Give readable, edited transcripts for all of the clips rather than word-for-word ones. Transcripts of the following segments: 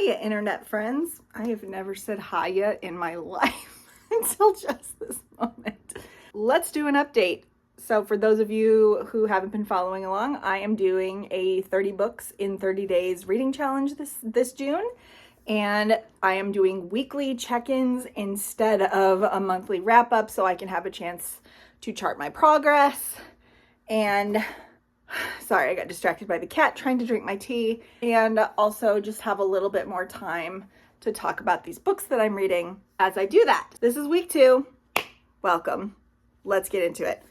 Hiya, internet friends. I have never said hiya in my life until just this moment. Let's do an update. So for those of you who haven't been following along, I am doing a 30 books in 30 days reading challenge this June. And I am doing weekly check-ins instead of a monthly wrap-up so I can have a chance to chart my progress. And sorry, I got distracted by the cat trying to drink my tea, and also just have a little bit more time to talk about these books that I'm reading as I do that. This is week 2. Welcome. Let's get into it.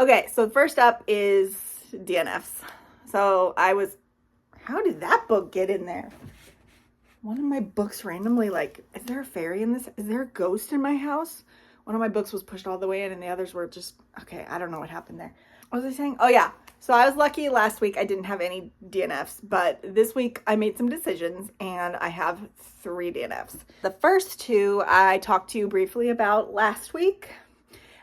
Okay, so first up is DNFs. So how did that book get in there? One of my books randomly, is there a fairy in this? Is there a ghost in my house? One of my books was pushed all the way in and the others were just, okay, I don't know what happened there. What was I saying? Oh yeah. So I was lucky last week I didn't have any DNFs, but this week I made some decisions and I have 3 DNFs. The first 2 I talked to you briefly about last week.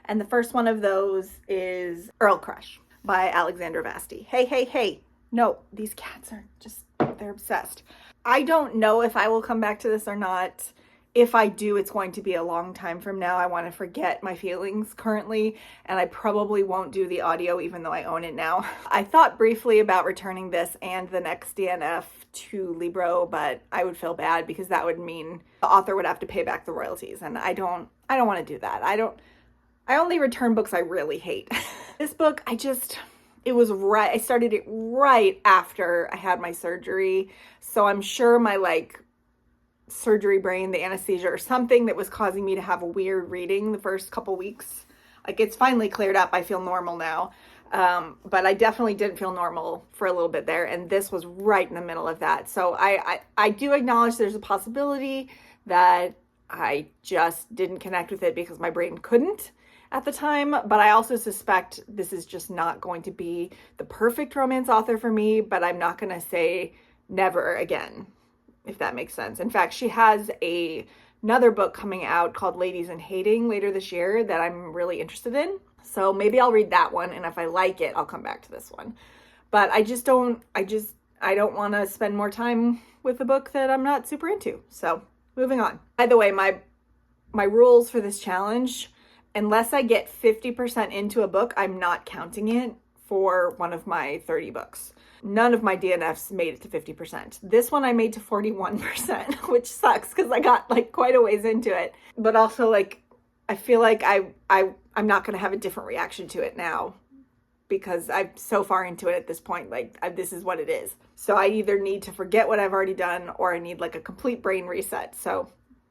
And the first one of those is Earl Crush by Alexandra Vasti. Hey. No, these cats are they're obsessed. I don't know if I will come back to this or not. If I do, it's going to be a long time from now. I want to forget my feelings currently, and I probably won't do the audio even though I own it now. I thought briefly about returning this and the next DNF to Libro, but I would feel bad because that would mean the author would have to pay back the royalties, and I don't want to do that. I only return books I really hate. This book, I started it right after I had my surgery, so I'm sure my surgery brain, the anesthesia or something that was causing me to have a weird reading the first couple weeks. It's finally cleared up. I feel normal now. But I definitely didn't feel normal for a little bit there. And this was right in the middle of that. So I do acknowledge there's a possibility that I just didn't connect with it because my brain couldn't at the time. But I also suspect this is just not going to be the perfect romance author for me, but I'm not going to say never again, if that makes sense. In fact, she has another book coming out called Ladies in Hating later this year that I'm really interested in. So maybe I'll read that one, and if I like it, I'll come back to this one. But I don't want to spend more time with a book that I'm not super into. So moving on. By the way, my rules for this challenge, unless I get 50% into a book, I'm not counting it for one of my 30 books. None of my DNFs made it to 50%. This one I made to 41%, which sucks because I got quite a ways into it. But also I feel like I'm not going to have a different reaction to it now because I'm so far into it at this point. This is what it is. So I either need to forget what I've already done or I need a complete brain reset. So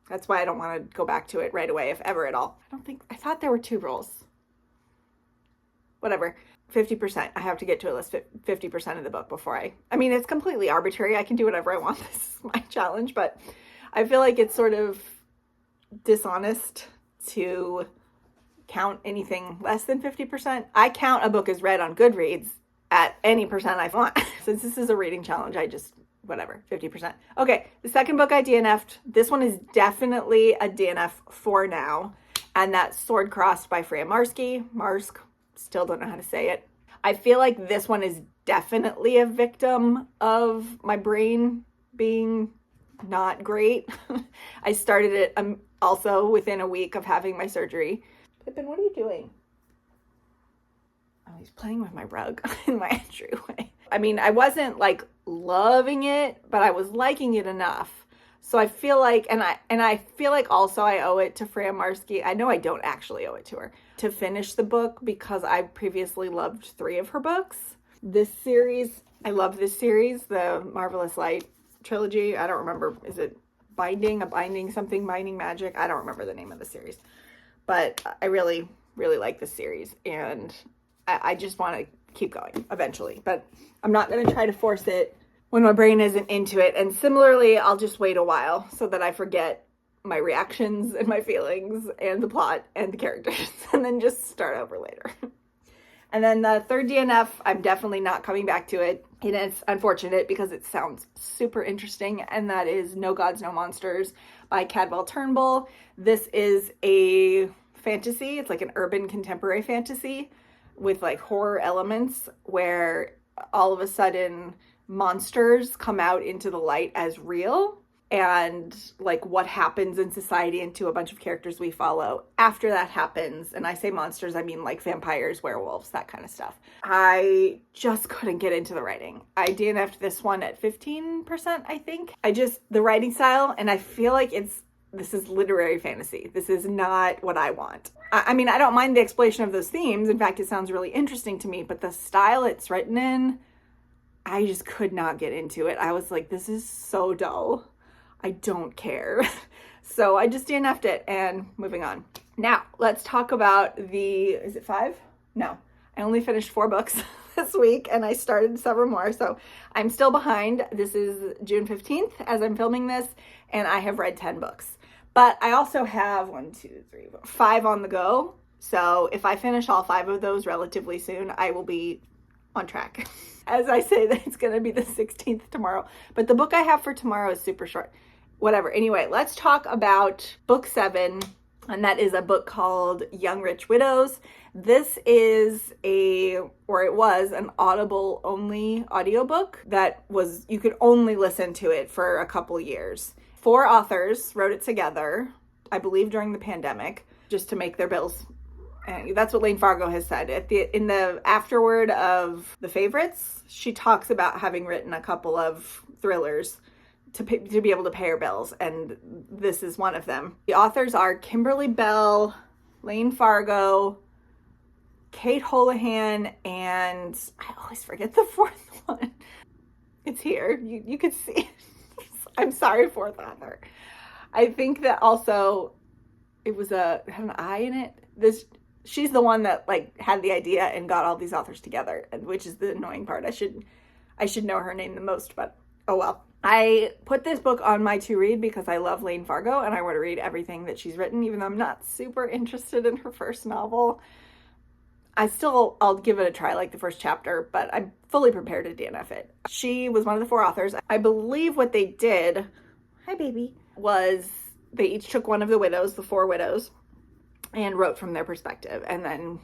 that's why I don't want to go back to it right away, if ever at all. I thought there were 2 rules. Whatever. 50%. I have to get to at least 50% of the book before it's completely arbitrary. I can do whatever I want. This is my challenge, but I feel like it's sort of dishonest to count anything less than 50%. I count a book as read on Goodreads at any percent I want. Since this is a reading challenge, whatever, 50%. Okay, the second book I DNF'd, this one is definitely a DNF for now, and that's Sword Crossed by Freya Marski. Marsk. Still don't know how to say it. I feel like this one is definitely a victim of my brain being not great. I started it also within a week of having my surgery. Pippin, what are you doing? Oh, he's playing with my rug in my entryway. I wasn't loving it, but I was liking it enough. So I feel like, and I feel like also I owe it to Freya Marski. I know I don't actually owe it to her to finish the book because I previously loved 3 of her books. I love this series, the Marvelous Light trilogy. I don't remember, is it Binding Magic? I don't remember the name of the series, but I really, really like this series and I just want to keep going eventually, but I'm not going to try to force it when my brain isn't into it. And similarly, I'll just wait a while so that I forget my reactions and my feelings and the plot and the characters and then just start over later. And then the third DNF, I'm definitely not coming back to it. And it's unfortunate because it sounds super interesting, and that is No Gods, No Monsters by Cadwell Turnbull. This is a fantasy. It's an urban contemporary fantasy with horror elements where all of a sudden monsters come out into the light as real. and like what happens in society and to a bunch of characters we follow after that happens. And I say monsters, I mean like vampires, werewolves, that kind of stuff. I just couldn't get into the writing. I DNF'd this one at 15%, I think. The writing style, and I feel like this is literary fantasy. This is not what I want. I mean, I don't mind the exploration of those themes. In fact, it sounds really interesting to me, but the style it's written in, I just could not get into it. I was like, this is so dull. I don't care. So I just DNF'd it, and moving on. Now, let's talk about is it 5? No, I only finished 4 books this week, and I started several more, so I'm still behind. This is June 15th as I'm filming this, and I have read 10 books. But I also have 5 on the go. So if I finish all 5 of those relatively soon, I will be on track. As I say that it's going to be the 16th tomorrow. But the book I have for tomorrow is super short. Whatever. Anyway, let's talk about book 7. And that is a book called Young Rich Widows. This is it was an Audible only audiobook you could only listen to it for a couple years. 4 authors wrote it together, I believe during the pandemic, just to make their bills. And that's what Lane Fargo has said. In the afterword of The Favorites, she talks about having written a couple of thrillers to be able to pay her bills, and this is one of them. The authors are Kimberly Bell, Lane Fargo, Kate Holohan, and I always forget the 4th one. It's here. You can see it. I'm sorry, 4th author. I think that also it had an I in it. She's the one that like had the idea and got all these authors together, and which is the annoying part. I should know her name the most, but oh well. I put this book on my to read because I love Lane Fargo and I want to read everything that she's written, even though I'm not super interested in her first novel. I'll give it a try, like the first chapter, but I'm fully prepared to DNF it. She was one of the 4 authors. I believe what they did, hi baby, was they each took one of the 4 widows, and wrote from their perspective. And then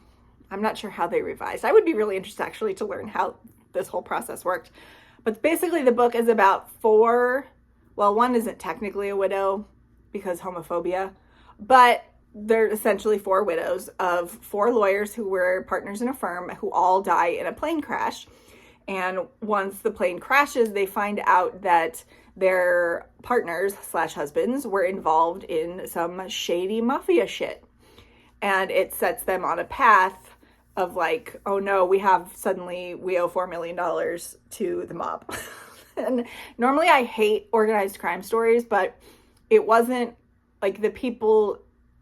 I'm not sure how they revised. I would be really interested actually to learn how this whole process worked. But basically the book is about 4, well, one isn't technically a widow because homophobia, but they're essentially 4 widows of 4 lawyers who were partners in a firm who all die in a plane crash. And once the plane crashes, they find out that their partners / husbands were involved in some shady mafia shit. And it sets them on a path of like, oh no, we owe $4 million to the mob. And normally I hate organized crime stories, but it wasn't like the people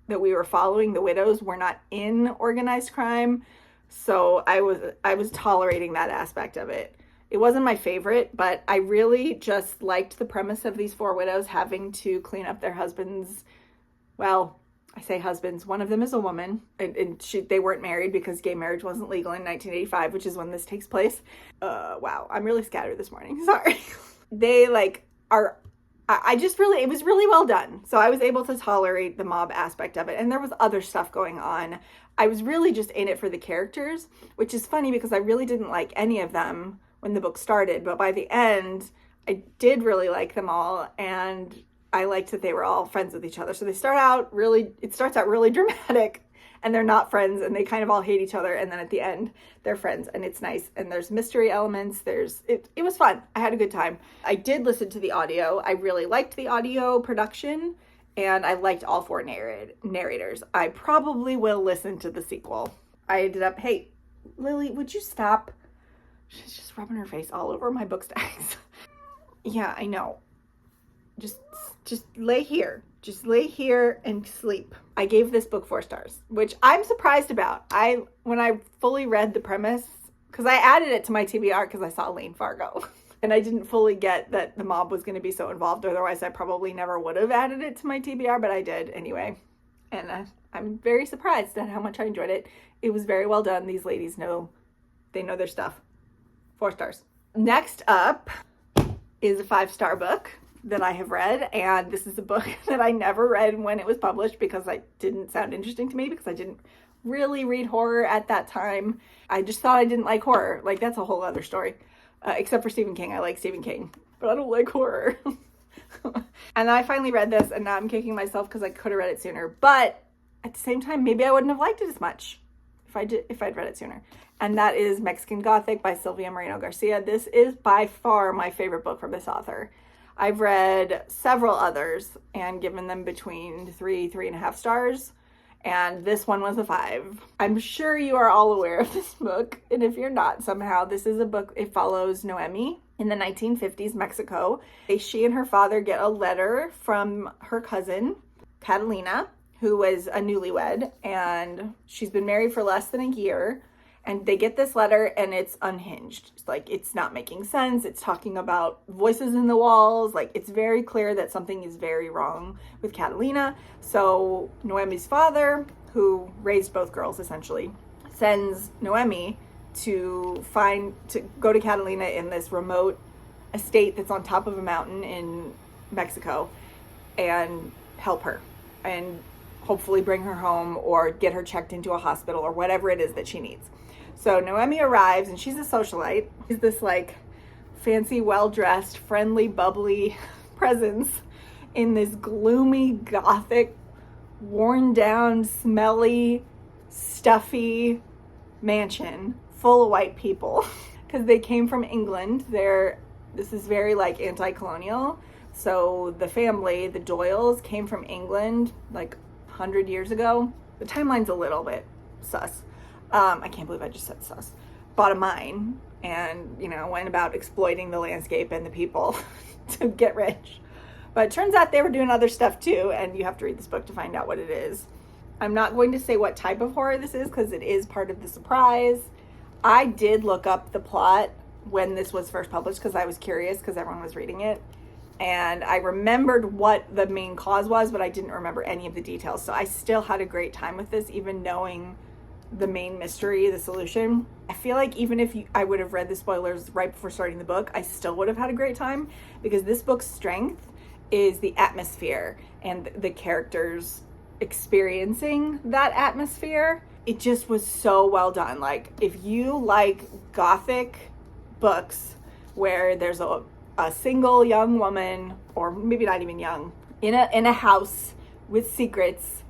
that we were following, the widows, were not in organized crime. So I was tolerating that aspect of it. It wasn't my favorite, but I really just liked the premise of these 4 widows having to clean up their husbands. Well, I say husbands, one of them is a woman, and they weren't married because gay marriage wasn't legal in 1985, which is when this takes place. Wow, I'm really scattered this morning, sorry. It was really well done. So I was able to tolerate the mob aspect of it, and there was other stuff going on. I was really just in it for the characters, which is funny because I really didn't like any of them when the book started, but by the end, I did really like them all, and I liked that they were all friends with each other. So it starts out really dramatic, and they're not friends, and they kind of all hate each other, and then at the end, they're friends, and it's nice, and there's mystery elements, it was fun. I had a good time. I did listen to the audio. I really liked the audio production, and I liked all 4 narrators. I probably will listen to the sequel. I ended up, hey, Lily, would you stop? She's just rubbing her face all over my book stacks. Yeah, I know. Just lay here. Just lay here and sleep. I gave this book 4 stars, which I'm surprised about. When I fully read the premise, because I added it to my TBR because I saw Lane Fargo, and I didn't fully get that the mob was going to be so involved. Otherwise, I probably never would have added it to my TBR, but I did anyway. And I'm very surprised at how much I enjoyed it. It was very well done. These ladies know their stuff. 4 stars. Next up is a 5-star book that I have read, and this is a book that I never read when it was published because it didn't sound interesting to me, because I didn't really read horror at that time. I just thought I didn't like horror. Like, that's a whole other story. Except for Stephen King. I like Stephen King, but I don't like horror. And I finally read this, and now I'm kicking myself because I could have read it sooner. But at the same time, maybe I wouldn't have liked it as much if I'd read it sooner. And that is Mexican Gothic by Silvia Moreno Garcia. This is by far my favorite book from this author. I've read several others and given them between 3.5 stars. And this one was a 5. I'm sure you are all aware of this book. And if you're not somehow, this is a book, it follows Noemi in the 1950s Mexico. She and her father get a letter from her cousin, Catalina, who was a newlywed, and she's been married for less than a year. And they get this letter and it's unhinged. It's like, it's not making sense. It's talking about voices in the walls. Like, it's very clear that something is very wrong with Catalina. So Noemi's father, who raised both girls essentially, sends Noemi to go to Catalina in this remote estate that's on top of a mountain in Mexico and help her and hopefully bring her home or get her checked into a hospital or whatever it is that she needs. So Noemi arrives, and she's a socialite. She's this like fancy, well-dressed, friendly, bubbly presence in this gloomy, gothic, worn down, smelly, stuffy mansion full of white people because they came from England. This is very like anti-colonial. So the family, the Doyles, came from England like 100 years ago. The timeline's a little bit sus. I can't believe I just said sus. Bought a mine and, went about exploiting the landscape and the people to get rich. But it turns out they were doing other stuff too, and you have to read this book to find out what it is. I'm not going to say what type of horror this is because it is part of the surprise. I did look up the plot when this was first published because I was curious because everyone was reading it. And I remembered what the main cause was, but I didn't remember any of the details. So I still had a great time with this, even knowing the main mystery, the solution. I feel like even if I would have read the spoilers right before starting the book, I still would have had a great time because this book's strength is the atmosphere and the characters experiencing that atmosphere. It just was so well done. Like, if you like gothic books where there's a single young woman, or maybe not even young, in a house with secrets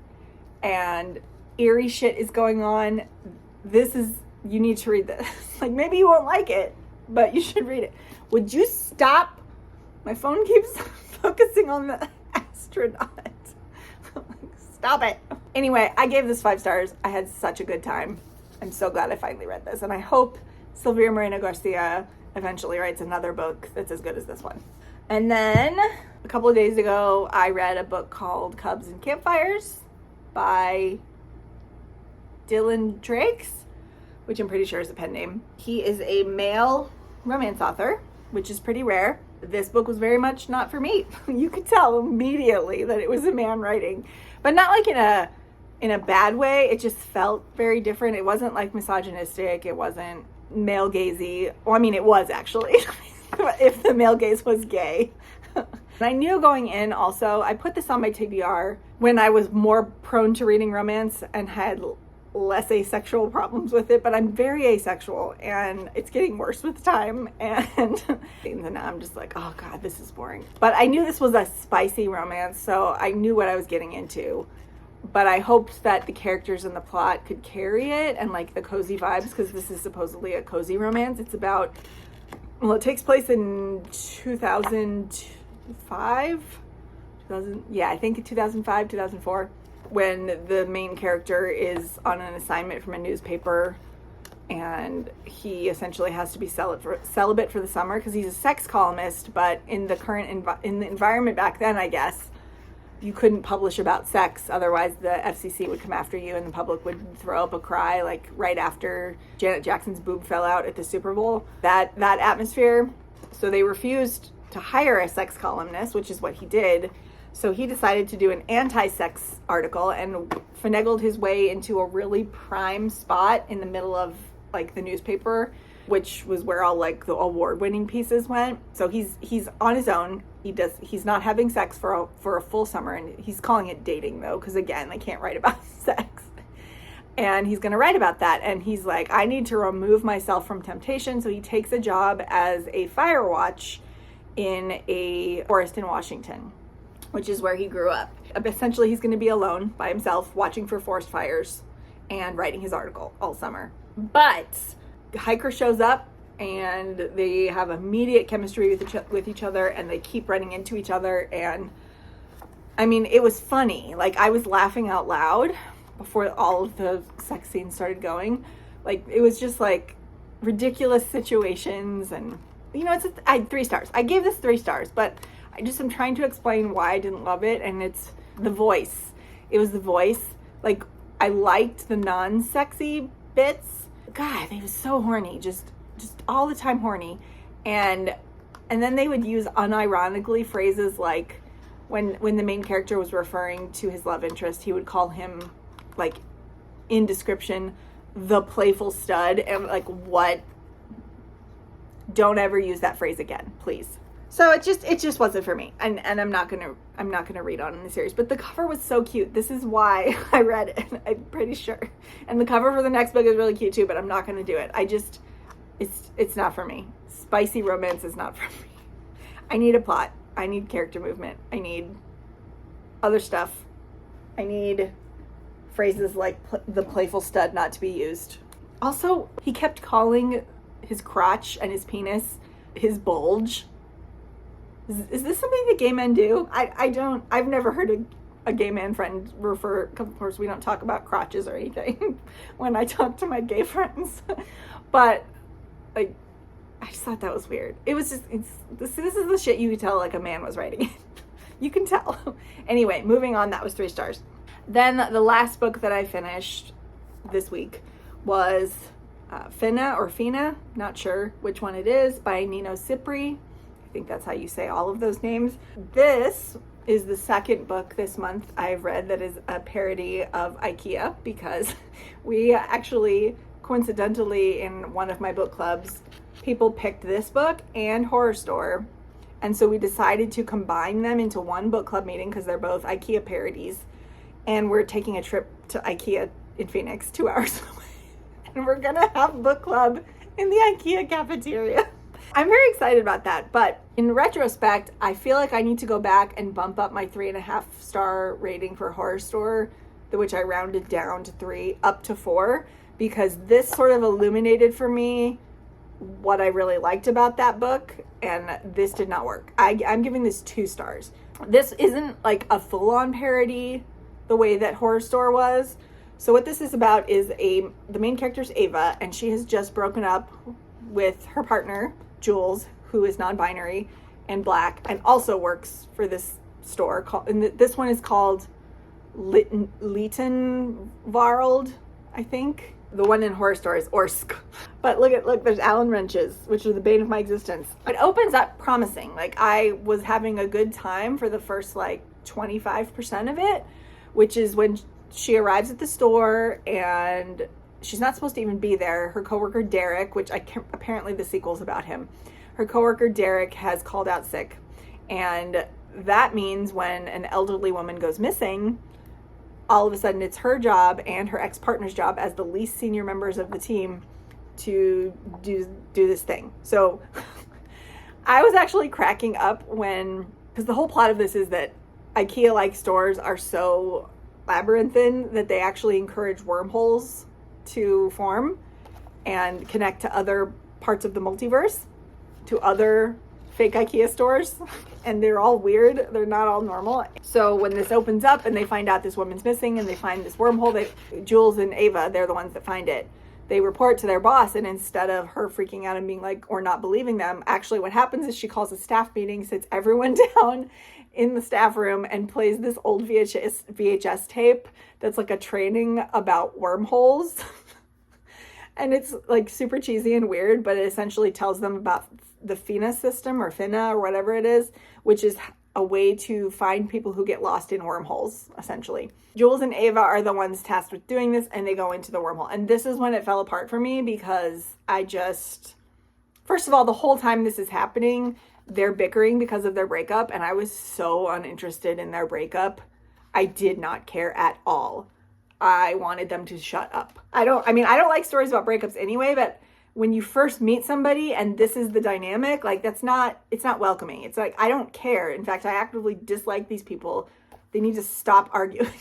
and eerie shit is going on, you need to read this. Like, maybe you won't like it, but you should read it. Would you stop? My phone keeps focusing on the astronaut. Stop it. Anyway, I gave this 5 stars. I had such a good time. I'm so glad I finally read this, and I hope Silvia Moreno Garcia eventually writes another book that's as good as this one. And then a couple of days ago, I read a book called Cubs and Campfires by Dylan Drakes, which I'm pretty sure is a pen name. He is a male romance author, which is pretty rare. This book was very much not for me. You could tell immediately that it was a man writing, but not like in a bad way. It just felt very different. It wasn't like misogynistic. It wasn't male gazy. Well, I mean, it was actually, if the male gaze was gay. I knew going in also, I put this on my TBR when I was more prone to reading romance and had less asexual problems with it, but I'm very asexual and it's getting worse with time, and now I'm just like, oh god, this is boring. But I knew this was a spicy romance, so I knew what I was getting into, but I hoped that the characters and the plot could carry it and like the cozy vibes, because this is supposedly a cozy romance. It's about, well, it takes place in 2005, I think 2005, 2004, when the main character is on an assignment from a newspaper, and he essentially has to be celibate for the summer because he's a sex columnist. But in the current in the environment back then, I guess, you couldn't publish about sex, otherwise the FCC would come after you and the public would throw up a cry, like right after Janet Jackson's boob fell out at the Super Bowl. That atmosphere. So they refused to hire a sex columnist, which is what he did. So he decided to do an anti-sex article and finagled his way into a really prime spot in the middle of like the newspaper, which was where all like the award-winning pieces went. So he's on his own. He's not having sex for a full summer, and he's calling it dating though, because again, they can't write about sex. And he's going to write about that. And he's like, I need to remove myself from temptation. So he takes a job as a fire watch in a forest in Washington. which is where he grew up. Essentially, he's going to be alone by himself, watching for forest fires and writing his article all summer. But Hiker shows up, and they have immediate chemistry with each other, and they keep running into each other. And I mean, it was funny. Like, I was laughing out loud before all of the sex scenes started going. Like, it was just like ridiculous situations. And you know, I had 3 stars. I gave this 3 stars, but I'm trying to explain why I didn't love it. And it's the voice. It was the voice. Like, I liked the non-sexy bits. God, they was so horny, just all the time horny. And then they would use unironically phrases like when the main character was referring to his love interest, he would call him, like, in description, the playful stud. And like, what? Don't ever use that phrase again, please. So it just wasn't for me, and I'm not gonna read on in the series. But the cover was so cute. This is why I read it. I'm pretty sure. And the cover for the next book is really cute too. But I'm not gonna do it. It's not for me. Spicy romance is not for me. I need a plot. I need character movement. I need other stuff. I need phrases like the playful stud not to be used. Also, he kept calling his crotch and his penis his bulge. Is this something that gay men do? I've never heard a gay man friend refer, of course we don't talk about crotches or anything when I talk to my gay friends, but like, I just thought that was weird. It was just, this is the shit you could tell like a man was writing it. You can tell. Anyway, moving on, that was 3 stars. Then the last book that I finished this week was Fina, not sure which one it is, by Nino Cipri. I think that's how you say all of those names. This is the second book this month I've read that is a parody of IKEA, because we actually, coincidentally, in one of my book clubs, people picked this book and Horror Store. And so we decided to combine them into one book club meeting because they're both IKEA parodies. And we're taking a trip to IKEA in Phoenix, 2 hours away. And we're gonna have book club in the IKEA cafeteria. I'm very excited about that, but in retrospect, I feel like I need to go back and bump up my 3.5 star rating for Horror Store, which I rounded down to 3, up to 4, because this sort of illuminated for me what I really liked about that book, and this did not work. I'm giving this 2 stars. This isn't like a full-on parody the way that Horror Store was. So what this is about is the main character's Ava, and she has just broken up with her partner, Jules, who is non-binary and black, and also works for this store. And this one is called Lietenvarld, I think. The one in Horror Store is Orsk. But look, there's Allen wrenches, which are the bane of my existence. It opens up promising. Like, I was having a good time for the first, like, 25% of it, which is when she arrives at the store and she's not supposed to even be there. Her coworker Derek, apparently the sequel's about him. Her coworker Derek has called out sick, and that means when an elderly woman goes missing, all of a sudden it's her job and her ex-partner's job as the least senior members of the team to do this thing. So I was actually cracking up because the whole plot of this is that IKEA-like stores are so labyrinthine that they actually encourage wormholes to form and connect to other parts of the multiverse, to other fake IKEA stores, and they're all weird. They're not all normal. So when this opens up and they find out this woman's missing and they find this wormhole, Jules and Ava, they're the ones that find it. They report to their boss, and instead of her freaking out and being like, or not believing them, actually what happens is she calls a staff meeting, sits everyone down in the staff room, and plays this old VHS tape that's like a training about wormholes. And it's like super cheesy and weird, but it essentially tells them about the FINA system, or FINA, or whatever it is, which is a way to find people who get lost in wormholes, essentially. Jules and Ava are the ones tasked with doing this, and they go into the wormhole. And this is when it fell apart for me, because first of all, the whole time this is happening, they're bickering because of their breakup, and I was so uninterested in their breakup. I did not care at all. I wanted them to shut up. I don't like stories about breakups anyway, but when you first meet somebody and this is the dynamic, like it's not welcoming. It's like, I don't care. In fact, I actively dislike these people. They need to stop arguing.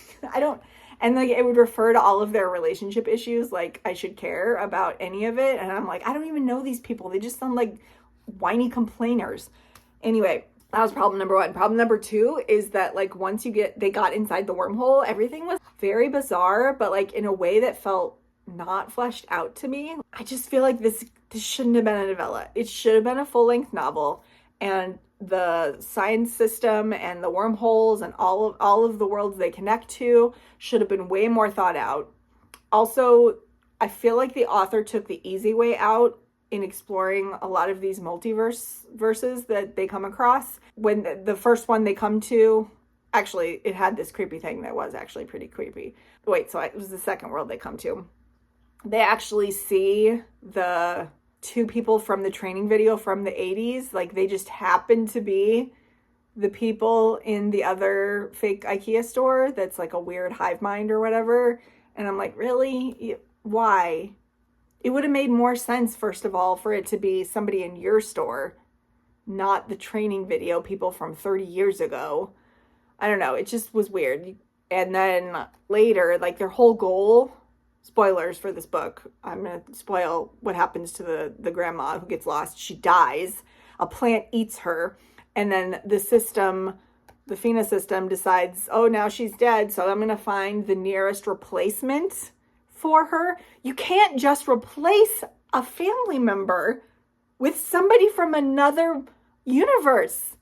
And like it would refer to all of their relationship issues, like I should care about any of it. And I'm like, I don't even know these people. They just sound like whiny complainers. Anyway, that was problem number one. Problem number two is that like once they got inside the wormhole, everything was very bizarre, but like in a way that felt not fleshed out to me. I just feel like this shouldn't have been a novella. It should have been a full-length novel, and the science system and the wormholes and all of the worlds they connect to should have been way more thought out. Also, I feel like the author took the easy way out in exploring a lot of these verses that they come across. When the first one they come to, actually, it had this creepy thing that was actually pretty creepy. Wait, so it was the second world they come to. They actually see the two people from the training video from the 80s. Like they just happen to be the people in the other fake IKEA store that's like a weird hive mind or whatever. And I'm like, really? Why? It would have made more sense, first of all, for it to be somebody in your store, not the training video people from 30 years ago. I don't know. It just was weird. And then later, like their whole goal, spoilers for this book, I'm going to spoil what happens to the grandma who gets lost. She dies. A plant eats her. And then the FINA system decides, oh, now she's dead, so I'm going to find the nearest replacement for her. You can't just replace a family member with somebody from another universe.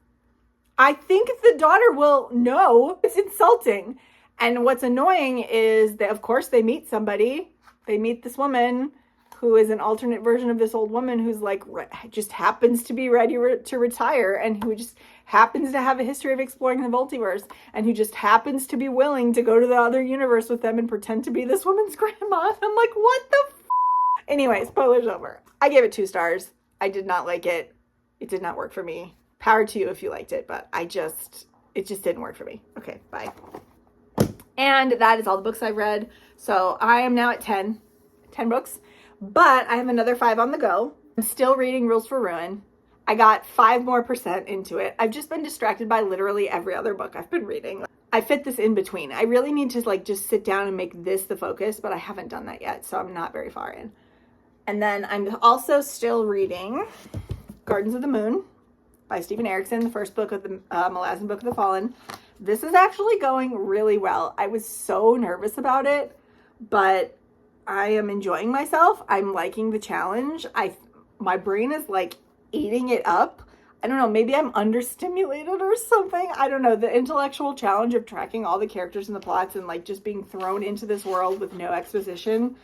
I think the daughter will know. It's insulting. And what's annoying is that, of course, they meet somebody. They meet this woman who is an alternate version of this old woman who's like, just happens to be ready to retire, and who just happens to have a history of exploring the multiverse, and who just happens to be willing to go to the other universe with them and pretend to be this woman's grandma. I'm like, what the f***? Anyway, spoilers over. I gave it 2 stars. I did not like it. It did not work for me. Power to you if you liked it, but it just didn't work for me. Okay, bye. And that is all the books I've read. So I am now at 10 books, but I have another 5 on the go. I'm still reading Rules for Ruin. I got 5% more into it. I've just been distracted by literally every other book I've been reading. I fit this in between. I really need to like just sit down and make this the focus, but I haven't done that yet, so I'm not very far in. And then I'm also still reading Gardens of the Moon by Stephen Erickson, the first book of the Malazan Book of the Fallen. This is actually going really well. I was so nervous about it, but I am enjoying myself. I'm liking the challenge. My brain is like eating it up. I don't know, maybe I'm understimulated or something. I don't know. The intellectual challenge of tracking all the characters and the plots and like just being thrown into this world with no exposition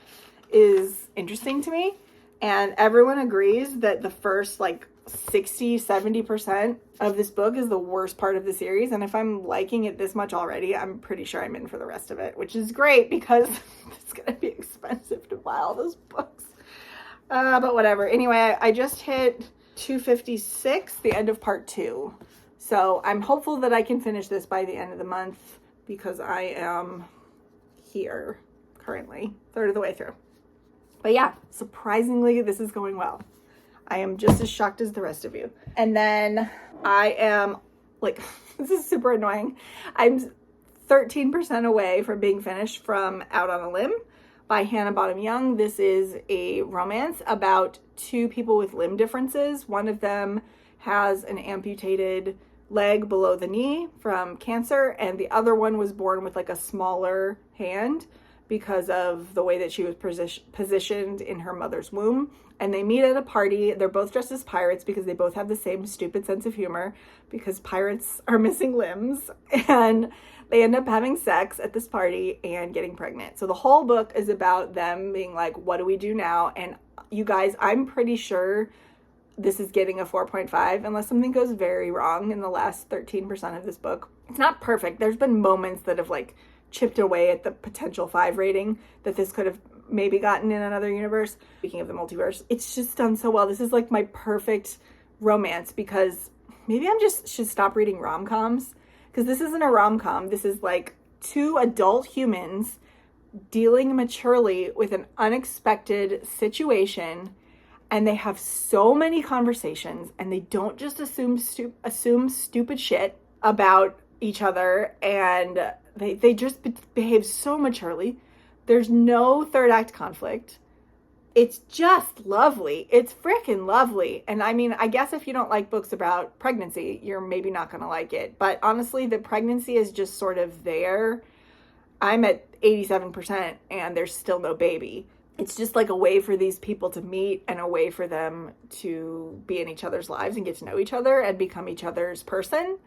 is interesting to me. And everyone agrees that the first like 60-70% of this book is the worst part of the series, and if I'm liking it this much already, I'm pretty sure I'm in for the rest of it, which is great because it's gonna be expensive to buy all those books, but whatever. Anyway, I just hit 256, the end of part 2, so I'm hopeful that I can finish this by the end of the month because I am here currently, third of the way through. But yeah, surprisingly, this is going well. I am just as shocked as the rest of you. And then I am like, this is super annoying. I'm 13% away from being finished from Out on a Limb by Hannah Bottom Young. This is a romance about 2 people with limb differences. One of them has an amputated leg below the knee from cancer, and the other one was born with like a smaller hand because of the way that she was positioned in her mother's womb. And they meet at a party. They're both dressed as pirates because they both have the same stupid sense of humor because pirates are missing limbs. And they end up having sex at this party and getting pregnant. So the whole book is about them being like, what do we do now? And you guys, I'm pretty sure this is getting a 4.5 unless something goes very wrong in the last 13% of this book. It's not perfect. There's been moments that have like chipped away at the potential 5 rating that this could have maybe gotten in another universe. Speaking of the multiverse, it's just done so well. This is like my perfect romance because maybe should stop reading rom-coms because this isn't a rom-com. This is like 2 adult humans dealing maturely with an unexpected situation and they have so many conversations, and they don't just assume stupid shit about each other, and they just behave so maturely. There's no third act conflict. It's just lovely. It's freaking lovely. And I mean, I guess if you don't like books about pregnancy, you're maybe not going to like it. But honestly, the pregnancy is just sort of there. I'm at 87% and there's still no baby. It's just like a way for these people to meet and a way for them to be in each other's lives and get to know each other and become each other's person.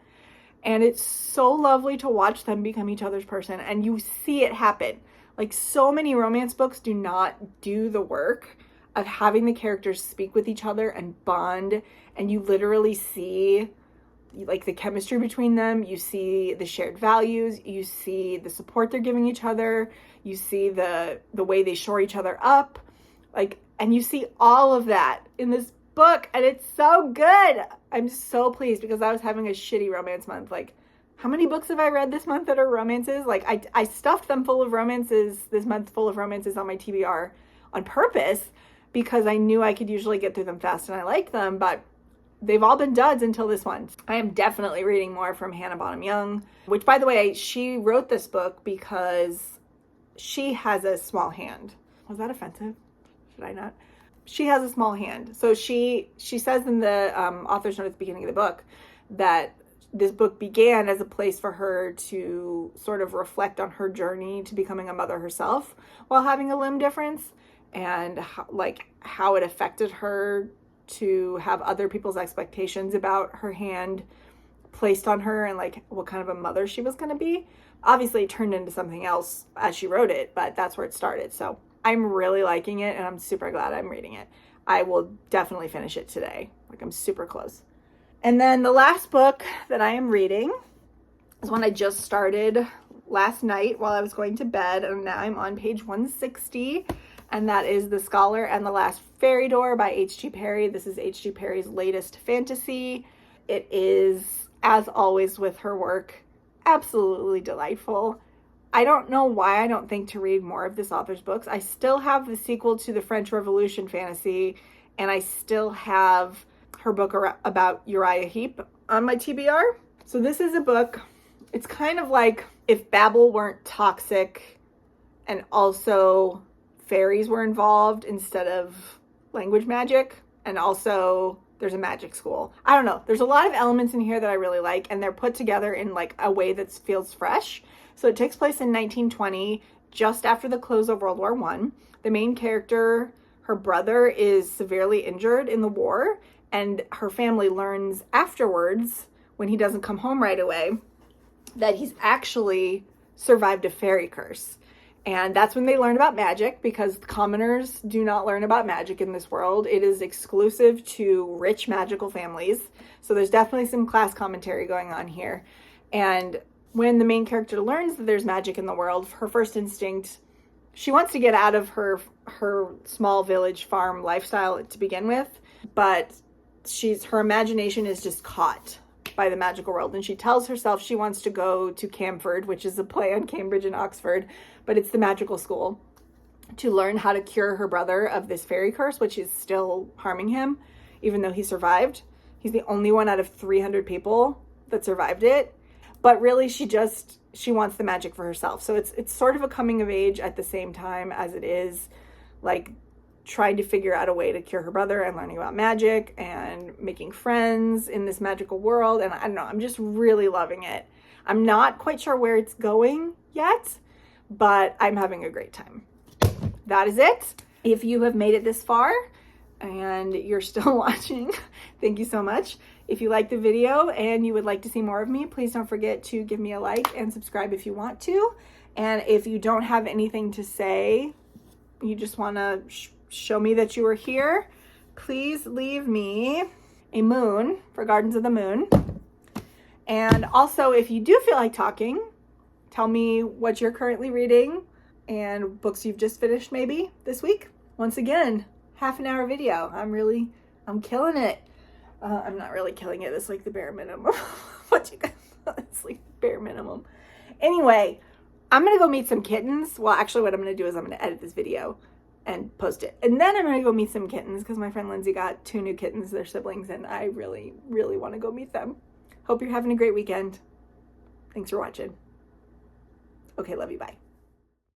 And it's so lovely to watch them become each other's person. And you see it happen. Like, so many romance books do not do the work of having the characters speak with each other and bond. And you literally see like the chemistry between them. You see the shared values. You see the support they're giving each other. You see the way they shore each other up. Like, and you see all of that in this book. And it's so good. I'm so pleased because I was having a shitty romance month. Like, how many books have I read this month that are romances? Like, I stuffed them full of romances, this month full of romances on my TBR on purpose because I knew I could usually get through them fast and I liked them, but they've all been duds until this one. I am definitely reading more from Hannah Bonham Young, which, by the way, she wrote this book because she has a small hand. Was that offensive? Should I not? She has a small hand. So she says in the author's note at the beginning of the book that this book began as a place for her to sort of reflect on her journey to becoming a mother herself while having a limb difference, and how it affected her to have other people's expectations about her hand placed on her and like what kind of a mother she was going to be. Obviously it turned into something else as she wrote it, but that's where it started. So I'm really liking it and I'm super glad I'm reading it. I will definitely finish it today. Like, I'm super close. And then the last book that I am reading is one I just started last night while I was going to bed, and now I'm on page 160, and that is The Scholar and the Last Fairy Door by H.G. Perry. This is H.G. Perry's latest fantasy. It is, as always with her work, absolutely delightful. I don't know why I don't think to read more of this author's books. I still have the sequel to the French Revolution fantasy, and I still have her book about Uriah Heep on my TBR. So this is a book, it's kind of like if Babel weren't toxic and also fairies were involved instead of language magic, and also there's a magic school. I don't know. There's a lot of elements in here that I really like, and they're put together in like a way that feels fresh. So it takes place in 1920, just after the close of World War I. The main character, her brother, is severely injured in the war, and her family learns afterwards, when he doesn't come home right away, that he's actually survived a fairy curse. And that's when they learn about magic, because commoners do not learn about magic in this world. It is exclusive to rich magical families. So there's definitely some class commentary going on here. And when the main character learns that there's magic in the world, her first instinct, she wants to get out of her small village farm lifestyle to begin with, but her imagination is just caught by the magical world, and she tells herself she wants to go to CAMPFIRES, which is a play on Cambridge and Oxford, but it's the magical school, to learn how to cure her brother of this fairy curse, which is still harming him, even though he survived. He's the only one out of 300 people that survived it, but really she wants the magic for herself. So it's sort of a coming of age at the same time as it is like trying to figure out a way to cure her brother and learning about magic and making friends in this magical world. And I don't know, I'm just really loving it. I'm not quite sure where it's going yet, but I'm having a great time. That is it. If you have made it this far and you're still watching, thank you so much. If you like the video and you would like to see more of me, please don't forget to give me a like and subscribe if you want to. And if you don't have anything to say, you just want to show me that you were here, please leave me a moon for Gardens of the Moon. And also, if you do feel like talking, tell me what you're currently reading and books you've just finished maybe this week. Once again, half-an-hour video. I'm killing it. I'm not really killing it. It's like the bare minimum. It's like bare minimum. Anyway, I'm going to go meet some kittens. Well, actually what I'm going to do is I'm going to edit this video and post it. And then I'm going to go meet some kittens because my friend Lindsay got 2 new kittens, their siblings, and I really, really want to go meet them. Hope you're having a great weekend. Thanks for watching. Okay, love you, bye.